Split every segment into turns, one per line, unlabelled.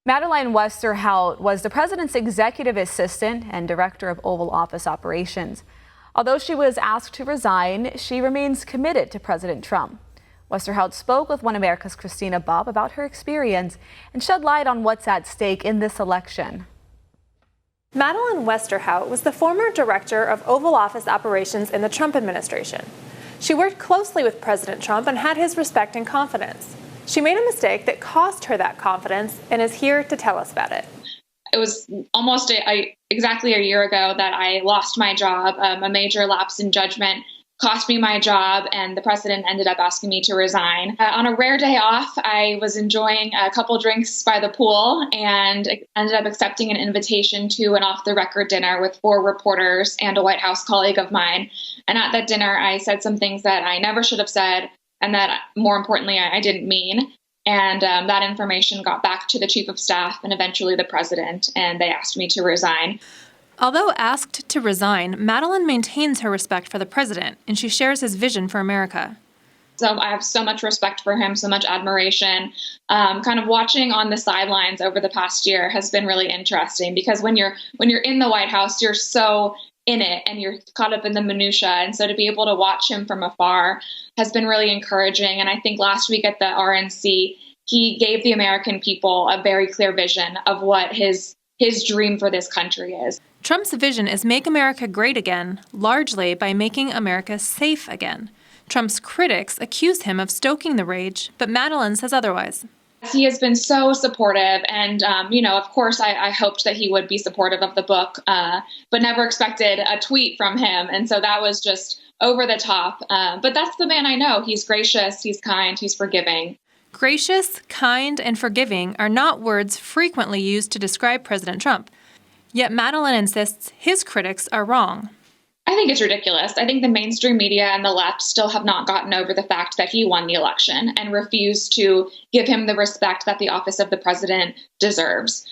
Madeline Westerhout was the president's executive assistant and director of Oval Office operations. Although she was asked to resign, she remains committed to President Trump. Westerhout spoke with One America's Christina Bobb about her experience and shed light on what's at stake in this election.
Madeline Westerhout was the former director of Oval Office operations in the Trump administration. She worked closely with President Trump and had his respect and confidence. She made a mistake that cost her that confidence and is here to tell us about it.
It was almost exactly a year ago that I lost my job. A major lapse in judgment cost me my job, and the president ended up asking me to resign. On a rare day off, I was enjoying a couple drinks by the pool and ended up accepting an invitation to an off-the-record dinner with 4 reporters and a White House colleague of mine. And at that dinner, I said some things that I never should have said, and that, more importantly, I didn't mean. And that information got back to the chief of staff and eventually the president, and they asked me to resign.
Although asked to resign, Madeline maintains her respect for the president, and she shares his vision for America.
So I have so much respect for him, so much admiration. Kind of watching on the sidelines over the past year has been really interesting, because when you're in the White House, you're so in it and you're caught up in the minutia. And so to be able to watch him from afar has been really encouraging. And I think last week at the RNC, he gave the American people a very clear vision of what his dream for this country is.
Trump's vision is make America great again, largely by making America safe again. Trump's critics accuse him of stoking the rage, but Madeline says otherwise.
He has been so supportive, and, of course, I hoped that he would be supportive of the book, but never expected a tweet from him, and so that was just over the top. But that's the man I know. He's gracious, he's kind, he's forgiving.
Gracious, kind, and forgiving are not words frequently used to describe President Trump. Yet Madeline insists his critics are wrong.
I think it's ridiculous. I think the mainstream media and the left still have not gotten over the fact that he won the election and refused to give him the respect that the office of the president deserves.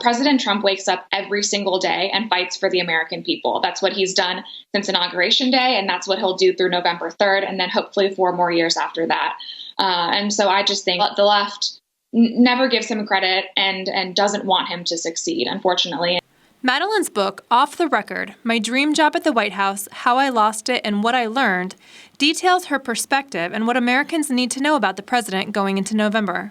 President Trump wakes up every single day and fights for the American people. That's what he's done since Inauguration Day, and that's what he'll do through November 3rd, and then hopefully 4 more years after that. And so I just think the left never gives him credit and doesn't want him to succeed, unfortunately.
Madeline's book, Off the Record, My Dream Job at the White House, How I Lost It, and What I Learned, details her perspective and what Americans need to know about the president going into November.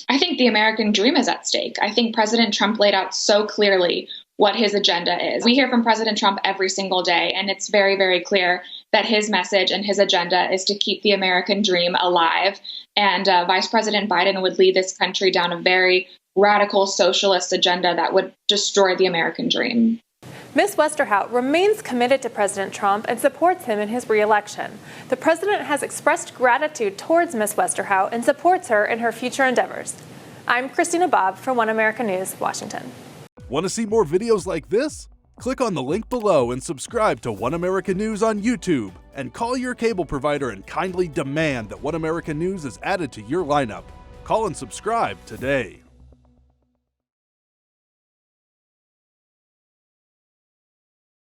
I think the American dream is at stake. I think President Trump laid out so clearly what his agenda is. We hear from President Trump every single day, and it's very, very clear that his message and his agenda is to keep the American dream alive. And Vice President Biden would lead this country down a very radical socialist agenda that would destroy the American dream.
Ms. Westerhout remains committed to President Trump and supports him in his re-election. The president has expressed gratitude towards Ms. Westerhout and supports her in her future endeavors. I'm Christina Bobb for One America News, Washington.
Want to see more videos like this? Click on the link below and subscribe to One America News on YouTube, and call your cable provider and kindly demand that One America News is added to your lineup. Call and subscribe today.